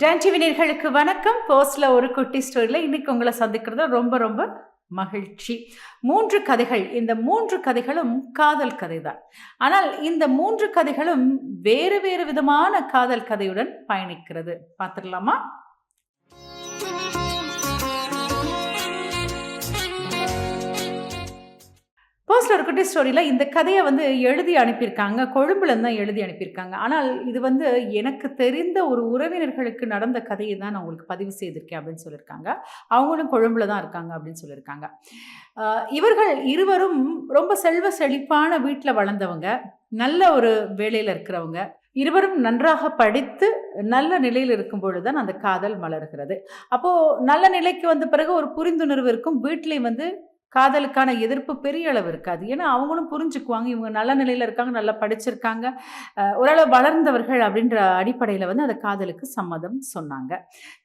Don TV நேயர்களுக்கு வணக்கம். போஸ்ட்ல ஒரு குட்டி ஸ்டோரியில் இன்னைக்கு உங்களை சந்திக்கிறது ரொம்ப ரொம்ப மகிழ்ச்சி. 3 கதைகள். இந்த 3 கதைகளும் காதல் கதை தான். ஆனால் இந்த 3 கதைகளும் வேறு வேறு விதமான காதல் கதையுடன் பயணிக்கிறது. பார்த்துடலாமா? போஸ்ட்ல ஒரு குட்டி ஸ்டோரியில இந்த கதைய எழுதி அனுப்பியிருக்காங்க. கொழும்புலருந்து தான் எழுதி அனுப்பியிருக்காங்க. ஆனால் இது எனக்கு தெரிந்த ஒரு உறவினர்களுக்கு நடந்த கதைய தான் நான் உங்களுக்கு பதிவு செய்திருக்கேன் அப்படின்னு சொல்லியிருக்காங்க. அவங்களும் கொழும்புல தான் இருக்காங்க அப்படின்னு சொல்லியிருக்காங்க. அ இவர்கள் இருவரும் ரொம்ப செல்வ செழிப்பான வீட்ல வளர்ந்தவங்க. நல்ல ஒரு வேலையில இருக்கிறவங்க. இருவரும் நன்றாக படித்து நல்ல நிலையில் இருக்கும் பொழுது தான் அந்த காதல் மலர்கிறது. அப்போ நல்ல நிலைக்கு வந்த பிறகு ஒரு புரிந்துணர்வு இருக்கும். வீட்லயும் காதலுக்கான எதிர்ப்பு பெரிய அளவு இருக்காது. ஏன்னா, அவங்களும் புரிஞ்சுக்குவாங்க. இவங்க நல்ல நிலையில இருக்காங்க, நல்லா படிச்சிருக்காங்க, ஓரளவு வளர்ந்தவர்கள் அப்படின்ற அடிப்படையில அந்த காதலுக்கு சம்மதம் சொன்னாங்க.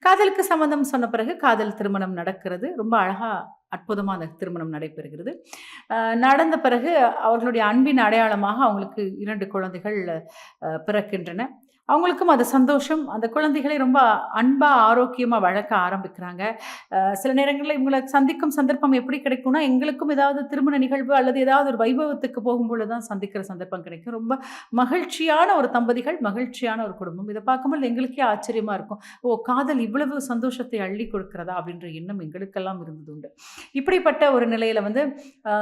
காதலுக்கு சம்மதம் சொன்ன பிறகு காதல் திருமணம் நடக்கிறது. ரொம்ப அழகா, அற்புதமா அந்த திருமணம் நடைபெறுகிறது. நடந்த பிறகு அவர்களுடைய அன்பின் அடையாளமாக அவங்களுக்கு 2 குழந்தைகள் பிறக்கின்றன. அவங்களுக்கும் அது சந்தோஷம். அந்த குழந்தைகளை ரொம்ப அன்பா, ஆரோக்கியமா வளர்க்க ஆரம்பிக்கிறாங்க. சில நேரங்கள்ல இவங்கள சந்திக்கும் சந்தர்ப்பம் எப்படி கிடைக்கும்னா, எங்களுக்கும் ஏதாவது திருமண நிகழ்வு அல்லது ஏதாவது ஒரு வைபவத்துக்கு போகும்பொழுது தான் சந்திக்கிற சந்தர்ப்பம் கிடைக்கும். ரொம்ப மகிழ்ச்சியான ஒரு தம்பதிகள், மகிழ்ச்சியான ஒரு குடும்பம். இத பார்க்கும்போது எங்களுக்கே ஆச்சரியமா இருக்கும். ஓ! காதல் இவ்வளவு சந்தோஷத்தை அள்ளி கொடுக்கிறதா? அப்படின்ற எண்ணம் எங்களுக்கெல்லாம் இருந்தது உண்டு. இப்படிப்பட்ட ஒரு நிலையில ஆ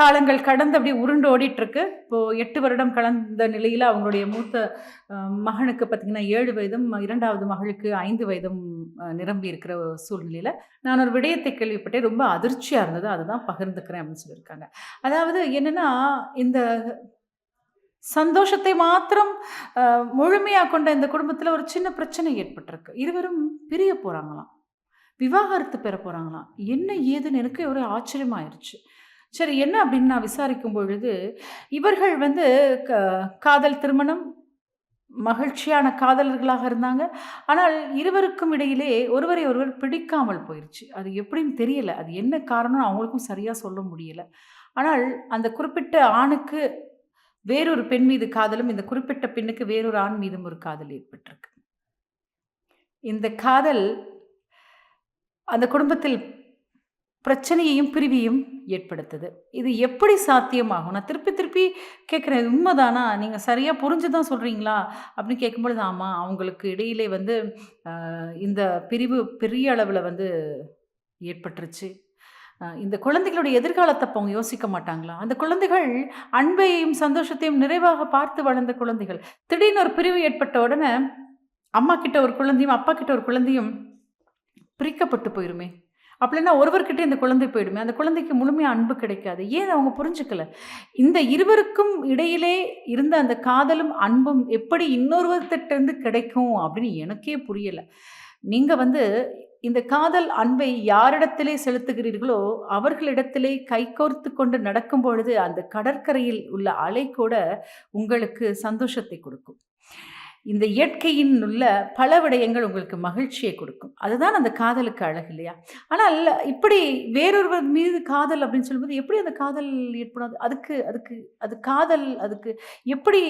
காலங்கள் கடந்து அப்படியே உருண்டு ஓடிட்டுருக்கு. இப்போ 8 வருடம் கடந்த நிலையில அவங்களுடைய மூத்த மகனுக்கு பார்த்தீங்கன்னா 7 வயதும், 2வது மகளுக்கு 5 வயதும் நிரம்பி இருக்கிற சூழ்நிலையில, நான் ஒரு விடயத்தை கேள்விப்பட்டேன். ரொம்ப அதிர்ச்சியா இருந்தது. அதுதான் பகிர்ந்துக்கிறேன் அப்படின்னு சொல்லியிருக்காங்க. அதாவது என்னன்னா, இந்த சந்தோஷத்தை மாத்திரம் அ முழுமையா கொண்ட இந்த குடும்பத்தில ஒரு சின்ன பிரச்சனை ஏற்பட்டிருக்கு. இருவரும் பிரிய போறாங்களாம். விவாகரத்து பெற போறாங்களாம். என்ன ஏதுன்னு எனக்கு ஒரே ஆச்சரியமாயிருச்சு. சரி, என்ன அப்படின்னு நான் விசாரிக்கும் பொழுது, இவர்கள் க காதல் திருமணம், மகிழ்ச்சியான காதலர்களாக இருந்தாங்க. ஆனால் இருவருக்கும் இடையிலே ஒருவரை ஒருவர் பிடிக்காமல் போயிருச்சு. அது எப்படின்னு தெரியல. அது என்ன காரணம்னு அவங்களுக்கும் சரியா சொல்ல முடியல. ஆனால் அந்த குறிப்பிட்ட ஆணுக்கு வேறொரு பெண் மீது காதலும், இந்த குறிப்பிட்ட பெண்ணுக்கு வேறொரு ஆண் மீதும் ஒரு காதல் ஏற்பட்டிருக்கு. இந்த காதல் அந்த குடும்பத்தில் பிரச்சனையையும், பிரிவையும் ஏற்படுத்துது. இது எப்படி சாத்தியமாகும்? நான் திருப்பி திருப்பி கேட்கிறேன். இது உண்மதானா? நீங்க சரியா புரிஞ்சு தான் சொல்றீங்களா? அப்படின்னு கேட்கும்பொழுது, ஆமா, அவங்களுக்கு இடையிலே அ இந்த பிரிவு பெரிய அளவுல ஏற்பட்டுருச்சு. இந்த குழந்தைகளுடைய எதிர்காலத்த அப்ப அவங்க யோசிக்க மாட்டாங்களா? அந்த குழந்தைகள் அன்பையும், சந்தோஷத்தையும் நிறைவாக பார்த்து வளர்ந்த குழந்தைகள். திடீர்னு ஒரு பிரிவு ஏற்பட்ட உடனே, அம்மா கிட்ட ஒரு குழந்தையும், அப்பா கிட்ட ஒரு குழந்தையும் பிரிக்கப்பட்டு போயிருமே! அப்படின்னா ஒருவர்கிட்ட இந்த குழந்தை போயிடுமே! அந்த குழந்தைக்கு முழுமையா அன்பு கிடைக்காது. ஏன் அவங்க புரிஞ்சுக்கல? இந்த இருவருக்கும் இடையிலே இருந்த அந்த காதலும், அன்பும் எப்படி இன்னொருவர்கிட்டருந்து கிடைக்கும் அப்படின்னு எனக்கே புரியல. நீங்க இந்த காதல், அன்பை யாரிடத்திலே செலுத்துகிறீர்களோ, அவர்களிடத்திலே கைகோர்த்து கொண்டு நடக்கும் பொழுது, அந்த கடற்கரையில் உள்ள அலை கூட உங்களுக்கு சந்தோஷத்தை கொடுக்கும். இந்த இயற்கையின் உள்ள பல விடயங்கள் உங்களுக்கு மகிழ்ச்சியை கொடுக்கும். அதுதான் அந்த காதலுக்கு அழகு, இல்லையா? ஆனால் இப்படி வேறொருவர் மீது காதல் அப்படின்னு சொல்லும்போது, எப்படி அந்த காதல் ஏற்படும்? அதுக்கு அதுக்கு அது காதல், அதுக்கு எப்படி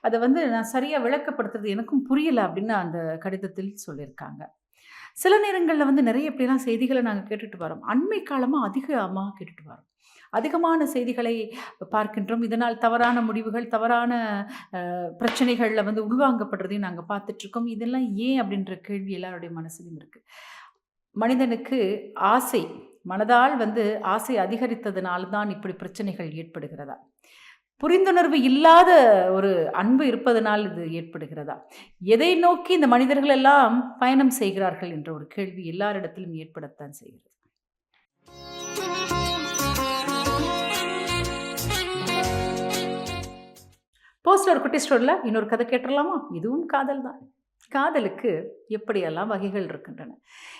அத நான் சரியா விளக்கப்படுத்துறது எனக்கும் புரியல அப்படின்னு அந்த கடிதத்தில் சொல்லியிருக்காங்க. சில நேரங்கள்ல நெறைய இப்படிலாம் செய்திகள நாங்க கேட்டுட்டு வரோம். அண்மை காலமா அதிகமா கேட்டுட்டு வரோம். அதிகமான செய்திகளை பார்க்கின்றோம். இதனால் தவறான முடிவுகள், தவறான பிரச்சனைகள்ல உள்வாங்கப்படுறதையும் நாங்க பார்த்துட்ருக்கோம். இதெல்லாம் ஏன் அப்படின்ற கேள்வி எல்லாருடைய மனசிலும் இருக்கு. மனிதனுக்கு ஆசை, மனதால் ஆசை அதிகரித்ததுனால தான் இப்படி பிரச்சனைகள் ஏற்படுகிறதா? புரிந்துணர்வு இல்லாத ஒரு அன்பு இருப்பதனால் இது ஏற்படுகிறதா? எதை நோக்கி இந்த மனிதர்கள் எல்லாம் பயணம் செய்கிறார்கள் என்ற ஒரு கேள்வி எல்லாரிடத்திலும் ஏற்படத்தான் செய்கிறது. போஸ்ட்ல ஒரு குட்டி ஸ்டோரியில இன்னொரு கதை கேட்டுறலாமா? இதுவும் காதல் தான். காதலுக்கு எப்படியெல்லாம் வகைகள் இருக்கின்றன.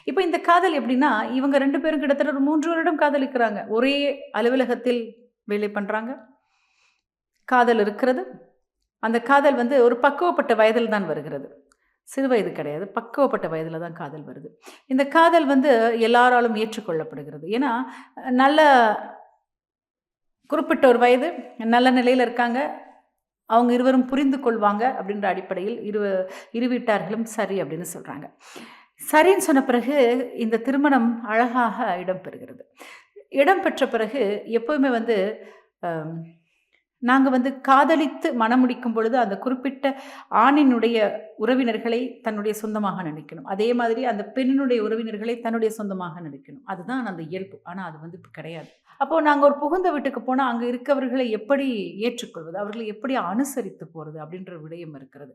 இப்ப இந்த காதல் எப்படின்னா, இவங்க 2 பேரும் கிட்டத்தட்ட ஒரு 3 வருடம் காதலிக்கிறாங்க. ஒரே அலுவலகத்தில் வேலை பண்றாங்க. காதல் இருக்கிறது. அந்த காதல் ஒரு பக்குவப்பட்ட வயதில் தான் வருகிறது. சிறு வயது கிடையாது. பக்குவப்பட்ட வயதில தான் காதல் வருது. இந்த காதல் எல்லாராலும் ஏற்றுக்கொள்ளப்படுகிறது. ஏன்னா, நல்ல குறிப்பிட்ட ஒரு வயது, நல்ல நிலையில இருக்காங்க. அவங்க இருவரும் புரிந்து கொள்வாங்க அப்படின்ற அடிப்படையில் இரு வீட்டார்களும் சரி அப்படின்னு சொல்கிறாங்க. சரின்னு சொன்ன பிறகு இந்த திருமணம் அழகாக இடம்பெறுகிறது. இடம்பெற்ற பிறகு எப்போவுமே வந்து நாங்க வந்து காதலித்து மணமுடிக்கும் பொழுது, அந்த குறிப்பிட்ட ஆணினுடைய உறவினர்களை தன்னுடைய சொந்தமாக நினைக்கணும். அதே மாதிரி அந்த பெண்ணினுடைய உறவினர்களை தன்னுடைய சொந்தமாக நினைக்கணும். அதுதான் அந்த இயல்பு. ஆனா அது வந்து இப்ப கிடையாது. அப்போ நாங்க ஒரு புகுந்த வீட்டுக்கு போனா, அங்க இருக்கவர்களை எப்படி ஏற்றுக்கொள்வது? அவர்களை எப்படி அனுசரித்து போறது? அப்படின்ற விடயம் இருக்கிறது.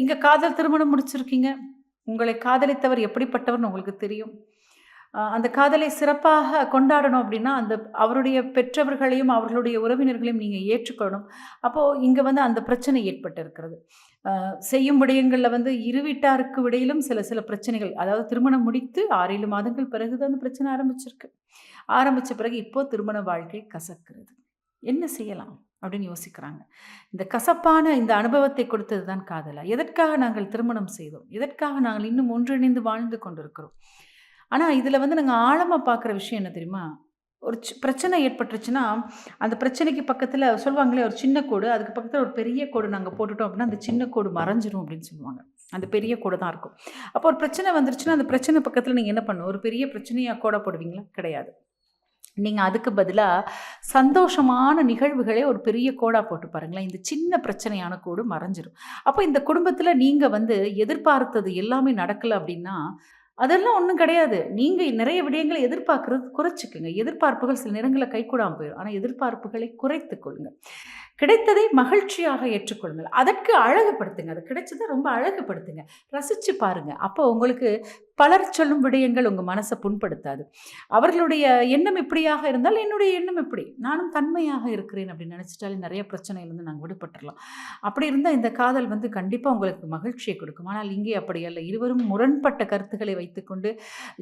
இங்க காதல் திருமணம் முடிச்சிருக்கீங்க. உங்களை காதலித்தவர் எப்படிப்பட்டவர்ன்னு உங்களுக்கு தெரியும். அந்த காதலை சிறப்பாக கொண்டாடணும் அப்படின்னா, அவருடைய பெற்றவர்களையும், அவர்களுடைய உறவினர்களையும் நீங்க ஏற்றுக்கொள்ளணும். அப்போ இங்க வந்து அந்த பிரச்சனை ஏற்பட்டிருக்கிறது. செய்யும் விடயங்கள்ல வந்து இரு வீட்டாருக்கு இடையிலும் சில சில பிரச்சனைகள். அதாவது திருமணம் முடித்து 6, 7 மாதங்கள் பிறகு தான் அந்த பிரச்சனை ஆரம்பிச்சிருக்கு. ஆரம்பிச்ச பிறகு இப்போ திருமண வாழ்க்கை கசக்கிறது. என்ன செய்யலாம்? அப்படின்னு யோசிக்கிறாங்க. இந்த கசப்பான இந்த அனுபவத்தை கொடுத்தது தான் காதலா? எதற்காக நாங்கள் திருமணம் செய்தோம்? எதற்காக நாங்கள் இன்னும் ஒன்றிணைந்து வாழ்ந்து கொண்டிருக்கிறோம்? ஆனா, இதுல வந்து நாங்க ஆழமா பார்க்குற விஷயம் என்ன தெரியுமா? ஒரு பிரச்சனை ஏற்பட்டுருச்சுன்னா, அந்த பிரச்சனைக்கு பக்கத்துல சொல்லுவாங்களே ஒரு சின்ன கோடு, அதுக்கு பக்கத்துல ஒரு பெரிய கோடு நாங்க போட்டுட்டோம் அப்படின்னா, அந்த சின்ன கோடு மறைஞ்சிரும் அப்படின்னு சொல்லுவாங்க. அந்த பெரிய கோடு தான் இருக்கும். அப்போ ஒரு பிரச்சனை வந்துருச்சுன்னா, அந்த பிரச்சனை பக்கத்துல நீங்க என்ன பண்ணணும்? ஒரு பெரிய பிரச்சனையா கோட போடுவீங்களா? கிடையாது. நீங்க அதுக்கு பதிலா சந்தோஷமான நிகழ்வுகளே ஒரு பெரிய கோடா போட்டு பாருங்களேன். இந்த சின்ன பிரச்சனையான கோடு மறைஞ்சிரும். அப்போ இந்த குடும்பத்துல நீங்க வந்து எதிர்பார்த்தது எல்லாமே நடக்கல அப்படின்னா, அதெல்லாம் ஒண்ணும் கிடையாது. நீங்க நிறைய விடயங்கள எதிர்பார்க்கிறது குறைச்சுக்குங்க. எதிர்பார்ப்புகள் சில நேரங்கள்ல கைகூடாம போயிரும். ஆனா எதிர்பார்ப்புகளை குறைத்துக் கொள்ளுங்க. கிடைத்ததை மகிழ்ச்சியாக ஏற்றுக்கொள்ளுங்கள். அதற்கு அழகுபடுத்துங்க. அது கிடைச்சத ரொம்ப அழகுபடுத்துங்க. ரசிச்சு பாருங்க. அப்போ உங்களுக்கு பலர் சொல்லும் விடயங்கள் உங்க மனச புண்படுத்தாது. அவர்களுடைய எண்ணம் இப்படியாக இருந்தால், என்னுடைய எண்ணம் இப்படி. நானும் தன்மையாக இருக்கிறேன் அப்படின்னு நினைச்சிட்டாலே நெறைய பிரச்சனையிலிருந்து நாங்க விடுபட்டுறலாம். அப்படி இருந்தா இந்த காதல் வந்து கண்டிப்பா உங்களுக்கு மகிழ்ச்சியை கொடுக்கும். ஆனால் இங்கே அப்படி அல்ல. இருவரும் முரண்பட்ட கருத்துக்களை வைத்துக்கொண்டு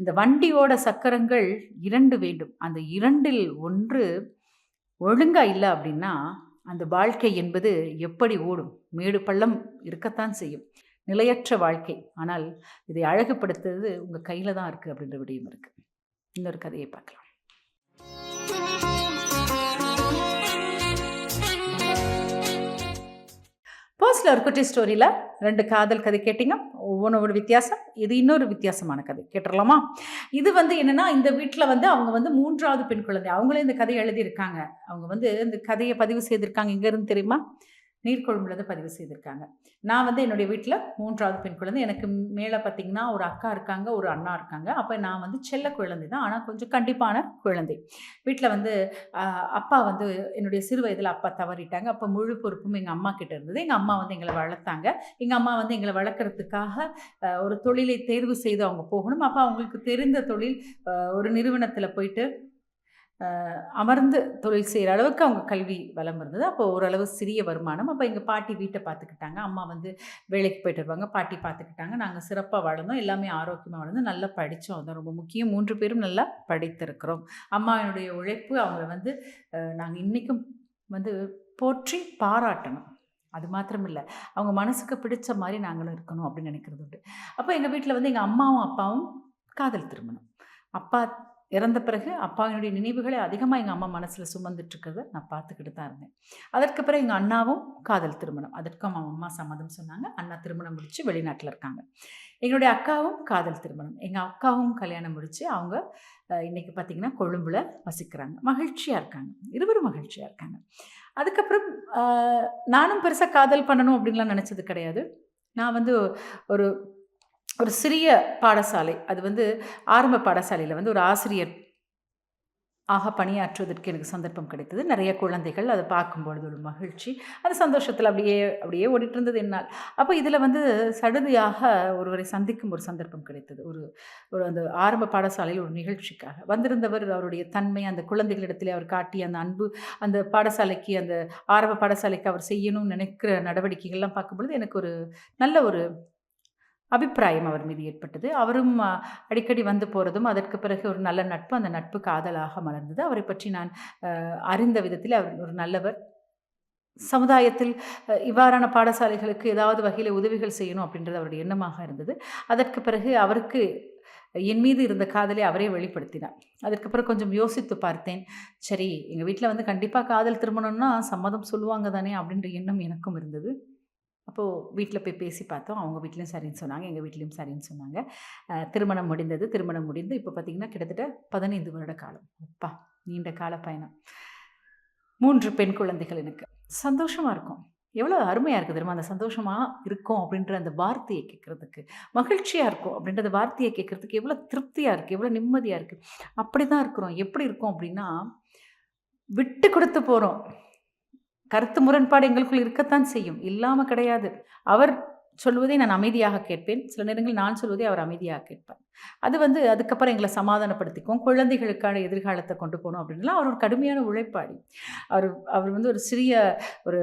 இந்த வண்டியோட சக்கரங்கள் 2 வேண்டும். அந்த 2ல் 1 ஒழுங்கா இல்ல அப்படின்னா, அந்த வாழ்க்கை என்பது எப்படி ஓடும்? மேடு பள்ளம் இருக்கத்தான் செய்யும். நிலையற்ற வாழ்க்கை. ஆனால் இதை அழகுபடுத்துறது உங்க கையில தான் இருக்கு அப்படின்ற விடயம் இருக்கு. இன்னொரு கதையை பார்க்கலாம். ஃபர்ஸ்ட்ல ஒரு குட்டி ஸ்டோரியில 2 காதல் கதை கேட்டீங்க. ஒவ்வொன்னோட வித்தியாசம். இது இன்னொரு வித்தியாசமான கதை. கேட்டுறலாமா? இது வந்து என்னன்னா, இந்த வீட்ல வந்து அவங்க வந்து 3வது பெண் குழந்தை. அவங்களே இந்த கதைய எழுதியிருக்காங்க. அவங்க வந்து இந்த கதைய பதிவு செய்திருக்காங்க. எங்க இருந்து தெரியுமா? நீர்கொழும்புலருந்து பதிவு செய்திருக்காங்க. நான் வந்து என்னுடைய வீட்ல 3வது பெண் குழந்தை. எனக்கு மேல பார்த்தீங்கன்னா, ஒரு அக்கா இருக்காங்க, ஒரு அண்ணா இருக்காங்க. அப்ப நான் வந்து செல்ல குழந்தை தான். ஆனா கொஞ்சம் கண்டிப்பான குழந்தை. வீட்ல வந்து அப்பா வந்து என்னுடைய சிறு வயதில அப்பா தவறிட்டாங்க. அப்ப முழு பொறுப்பும் எங்க அம்மா கிட்ட இருந்தது. எங்க அம்மா வந்து எங்கள வளர்த்தாங்க. எங்க அம்மா வந்து எங்கள வளர்க்கறதுக்காக ஒரு தொழிலை தேர்வு செய்து அவங்க போகணும். அப்ப அவங்களுக்கு தெரிந்த தொழில் ஒரு நிறுவனத்தில போயிட்டு அமர்ந்து தொழில் செய்ற அளவுக்கு அவங்க கல்வி வளம் இருந்தது. அப்போ ஓரளவு சிறிய வருமானம். அப்ப எங்க பாட்டி வீட்ட பார்த்துக்கிட்டாங்க. அம்மா வந்து வேலைக்கு போயிட்டு வருவாங்க. பாட்டி பார்த்துக்கிட்டாங்க. நாங்க சிறப்பா வளர்ந்தோம். எல்லாமே ஆரோக்கியமா வளர்ந்தோம். நல்லா படிச்சோம். அதான் ரொம்ப முக்கியம். 3 பேரும் நல்லா படித்திருக்கிறோம். அம்மாவினுடைய உழைப்பு அவங்கள வந்து நாங்க இன்னைக்கும் வந்து போற்றி பாராட்டணும். அது மாத்திரம் இல்ல. அவங்க மனசுக்கு பிடிச்ச மாரி நாங்களும் இருக்கணும் அப்படின்னு நினைக்கிறது உண்டு. அப்ப எங்க வீட்ல வந்து எங்க அம்மாவும், அப்பாவும் காதல் திருமணம். அப்பா இறந்த பிறகு அப்பாவினுடைய நினைவுகளே அதிகமா எங்க அம்மா மனசுல சுமந்துட்டு இருக்கிறத நான் பார்த்துக்கிட்டு தான் இருந்தேன். அதற்கு பிறகு எங்க அண்ணாவும் காதல் திருமணம். அதற்கும் அம்மா சம்மதம் சொன்னாங்க. அண்ணா திருமணம் முடிச்சு வெளிநாட்டுல இருக்காங்க. எங்களுடைய அக்காவும் காதல் திருமணம். எங்க அக்காவும் கல்யாணம் முடிச்சு அவங்க இன்னைக்கு பார்த்தீங்கன்னா கொழும்புல வசிக்கிறாங்க. மகிழ்ச்சியா இருக்காங்க. இருவரும் மகிழ்ச்சியா இருக்காங்க. அதுக்கப்புறம் நானும் பெருசா காதல் பண்ணணும் அப்படின்லாம் நினைச்சது கிடையாது. நான் வந்து ஒரு ஒரு சிறிய பாடசாலை. அது வந்து ஆரம்ப பாடசாலையில வந்து ஒரு ஆசிரியர் ஆக பணியாற்றுவதற்கு எனக்கு சந்தர்ப்பம் கிடைத்தது. நிறைய குழந்தைகள் அத பார்க்கும்பொழுது ஒரு மகிழ்ச்சி. அந்த சந்தோஷத்தில அப்படியே அப்படியே ஓடிட்டு இருந்தது என்னால். அப்போ இதில வந்து சடுதியாக ஒருவரை சந்திக்கும் ஒரு சந்தர்ப்பம் கிடைத்தது. ஒரு ஒரு அந்த ஆரம்ப பாடசாலையில் ஒரு நிகழ்ச்சிக்காக. வந்திருந்தவர் அவருடைய தன்மை, அந்த குழந்தைகளிடத்திலே அவர் காட்டிய அந்த அன்பு, அந்த பாடசாலைக்கு அந்த ஆரம்ப பாடசாலைக்கு அவர் செய்யணும்னு நினைக்கிற நடவடிக்கைகள்லாம் பார்க்கும்பொழுது எனக்கு ஒரு நல்ல ஒரு அபிப்பிராயம் அவர் மீது ஏற்பட்டது. அவரும் அடிக்கடி வந்து போறதும், அதற்கு பிறகு ஒரு நல்ல நட்பு, அந்த நட்பு காதலாக மலர்ந்தது. அவரைப் பற்றி நான் அறிந்த விதத்தில் அவர் ஒரு நல்லவர். சமுதாயத்தில் இவ்வாறான பாடசாலைகளுக்கு ஏதாவது வகையில உதவிகள் செய்யணும் அப்படின்றது அவருடைய எண்ணமாக இருந்தது. அதற்கு பிறகு அவருக்கு என் மீது இருந்த காதலை அவரே வெளிப்படுத்தினார். அதுக்கப்புறம் கொஞ்சம் யோசித்து பார்த்தேன். சரி, எங்க வீட்ல வந்து கண்டிப்பா காதல் திருமணம்னா சம்மதம் சொல்லுவாங்க தானே அப்படின்ற எண்ணம் எனக்கும் இருந்தது. அப்போ வீட்ல போய் பேசி பார்த்தோம். அவங்க வீட்லயும் சரின்னு சொன்னாங்க. எங்க வீட்லயும் சரின்னு சொன்னாங்க. திருமணம் முடிந்தது. திருமணம் முடிந்து இப்ப பார்த்தீங்கன்னா, கிட்டத்தட்ட 15 வருட காலம். அப்பா! நீண்ட கால பயணம். 3 பெண் குழந்தைகள் எனக்கு. சந்தோஷமா இருக்கும். எவ்வளோ அருமையா இருக்கு தெரியுமா? அந்த சந்தோஷமா இருக்கோம் அப்படின்ற அந்த வார்த்தைய கேட்கறதுக்கு. மகிழ்ச்சியா இருக்கோம் அப்படின்ற அந்த வார்த்தைய கேட்கறதுக்கு எவ்வளோ திருப்தியா இருக்கு, எவ்வளோ நிம்மதியா இருக்கு. அப்படிதான் இருக்கிறோம். எப்படி இருக்கோம் அப்படின்னா, விட்டு குடுத்து போறோம். கருத்து முரண்பாடு எங்களுக்குள் இருக்கத்தான் செய்யும். இல்லாம கிடையாது. அவர் சொல்வதை நான் அமைதியாக கேட்பேன். சில நேரங்களில் நான் சொல்வதை அவர் அமைதியாக கேட்பார். அது வந்து அதுக்கப்புறம் எங்கள சமாதானப்படுத்திக்குவோம். குழந்தைகளுக்கான எதிர்காலத்த கொண்டு போணும் அப்படின்லாம் அவர் ஒரு கடுமையான உழைப்பாளி. அவர் அவர் வந்து ஒரு சிறிய ஒரு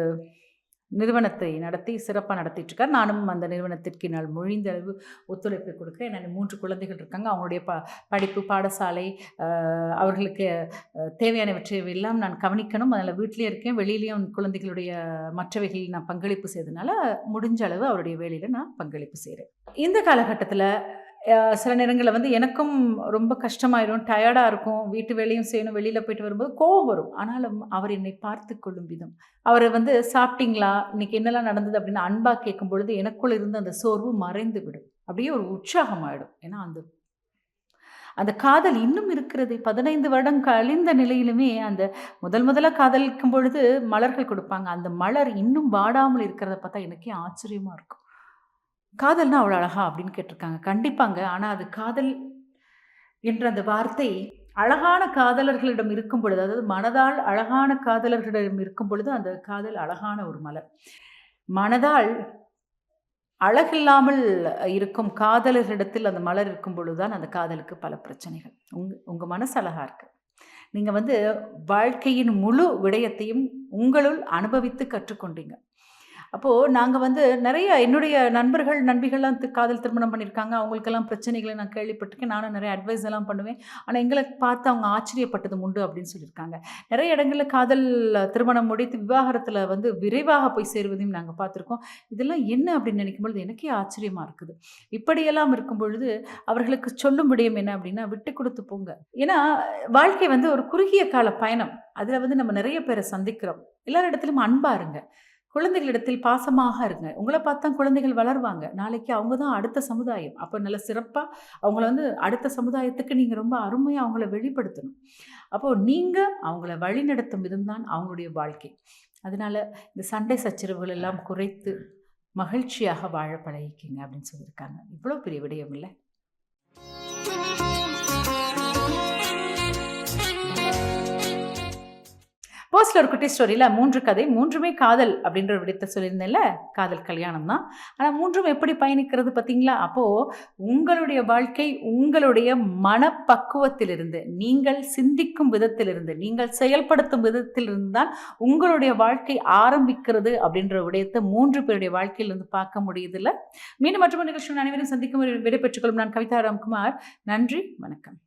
நிறுவனத்தை நடத்தி சிறப்பா நடத்திட்டுருக்கார். நானும் அந்த நிறுவனத்திற்கு என்னால் முடிந்த அளவு ஒத்துழைப்பை கொடுக்கிறேன். எனக்கு 3 குழந்தைகள் இருக்காங்க. அவங்களுடைய படிப்பு, பாடசாலை, அவர்களுக்கு தேவையானவற்றை எல்லாம் நான் கவனிக்கணும். அதில வீட்லயே இருக்கேன். வெளியிலயும் குழந்தைகளுடைய மற்றவைகளில் நான் பங்களிப்பு செய்தனால, முடிஞ்ச அளவு அவருடைய வேலையில நான் பங்களிப்பு செய்றேன். இந்த காலகட்டத்தில சில நேரங்கள்ல வந்து எனக்கும் ரொம்ப கஷ்டமாயிரும். டயர்டா இருக்கும். வீட்டு வேலையும் செய்யணும். வெளியில போயிட்டு வரும்போது கோவம் வரும். ஆனாலும் அவர் என்னை பார்த்துக் கொள்ளும் விதம். அவரு வந்து "சாப்பிட்டீங்களா? இன்னைக்கு என்னலாம் நடந்தது?" அப்படின்னு அன்பா கேட்கும்பொழுது, எனக்குள்ள இருந்த அந்த சோர்வு மறைந்து விடும். அப்படியே ஒரு உற்சாகம் ஆயிடும். ஏன்னா, அந்த அந்த காதல் இன்னும் இருக்கிறதே. 15 வருடம் கழிந்த நிலையிலுமே அந்த முதலா காதலிக்கும் பொழுது மலர்கள் கொடுப்பாங்க. அந்த மலர் இன்னும் வாடாமல் இருக்கிறத பார்த்தா எனக்கே ஆச்சரியமா இருக்கும். காதல்னா அவ்வளோ அழகா அப்படின்னு கேட்டிருக்காங்க. கண்டிப்பாங்க. ஆனா அது காதல் என்ற அந்த வார்த்தை அழகான காதலர்களிடம் இருக்கும் பொழுது, அதாவது மனதால் அழகான காதலர்களிடம் இருக்கும் பொழுது, அந்த காதல் அழகான ஒரு மலர். மனதால் அழகில்லாமல் இருக்கும் காதலர்களிடத்தில் அந்த மலர் இருக்கும் பொழுது தான் அந்த காதலுக்கு பல பிரச்சனைகள். உங்க உங்க மனசு அழகா இருக்கு. நீங்க வந்து வாழ்க்கையின் முழு விடயத்தையும் உங்களுள் அனுபவித்து கற்றுக்கொண்டீங்க. அப்போ நாங்க வந்து நெறைய என்னுடைய நண்பர்கள், நண்பிகள்லாம் காதல் திருமணம் பண்ணியிருக்காங்க. அவங்களுக்கெல்லாம் பிரச்சனைகள நான் கேள்விப்பட்டுருக்கேன். நானும் நெறைய அட்வைஸ் எல்லாம் பண்ணுவேன். ஆனா எங்கள பார்த்து அவங்க ஆச்சரியப்பட்டதும் உண்டு அப்படின்னு சொல்லியிருக்காங்க. நெறைய இடங்கள்ல காதல் திருமணம் முடித்து விவாகரத்துல வந்து விரைவாக போய் சேருவதையும் நாங்க பார்த்துருக்கோம். இதெல்லாம் என்ன அப்படின்னு நினைக்கும்பொழுது எனக்கே ஆச்சரியமா இருக்குது. இப்படியெல்லாம் இருக்கும் பொழுது அவர்களுக்கு சொல்லும் விடயம் என்ன அப்படின்னா, விட்டு குடுத்து போங்க. ஏன்னா வாழ்க்கை வந்து ஒரு குறுகிய கால பயணம். அதுல வந்து நம்ம நெறைய பேர சந்திக்கிறோம். எல்லாரிடத்திலும் அன்பா இருங்க. குழந்தைகளிடத்தில் பாசமாக இருங்க. உங்கள பார்த்து தான் குழந்தைகள் வளருவாங்க. நாளைக்கு அவங்க தான் அடுத்த சமுதாயம். அப்ப நல்ல சிறப்பா அவங்கள வந்து அடுத்த சமுதாயத்துக்கு நீங்க ரொம்ப அருமையா அவங்கள வெளிப்படுத்தணும். அப்போ நீங்க அவங்கள வழிநடத்தும் விதம் தான் அவங்களுடைய வாழ்க்கை. அதனால இந்த சண்டை சச்சரவுகள் எல்லாம் குறைத்து மகிழ்ச்சியாக வாழ பழகிக்கங்க அப்படின்னு சொல்லியிருக்காங்க. இவ்வளோ பெரிய விடயம் இல்ல? போஸ்ட்ல ஒரு குட்டி ஸ்டோரியில 3 கதை. 3மே காதல் அப்படின்ற ஒரு விடயத்த சொல்லியிருந்தேன்ல. காதல் கல்யாணம் தான். ஆனா 3ம் எப்படி பயணிக்கிறது பார்த்தீங்களா? அப்போ உங்களுடைய வாழ்க்கை உங்களுடைய மனப்பக்குவத்திலிருந்து, நீங்கள் சிந்திக்கும் விதத்திலிருந்து, நீங்கள் செயல்படுத்தும் விதத்திலிருந்து தான் உங்களுடைய வாழ்க்கை ஆரம்பிக்கிறது அப்படின்ற விடயத்த 3 பேருடைய வாழ்க்கையிலிருந்து பார்க்க முடியுதுல்ல. மீண்டும் மற்றொரு நிகழ்ச்சியில் அனைவரையும் சந்திக்கும் வரை விடைபெற்றுக் கொள்ளும் நான் கவிதா ராம்குமார். நன்றி, வணக்கம்.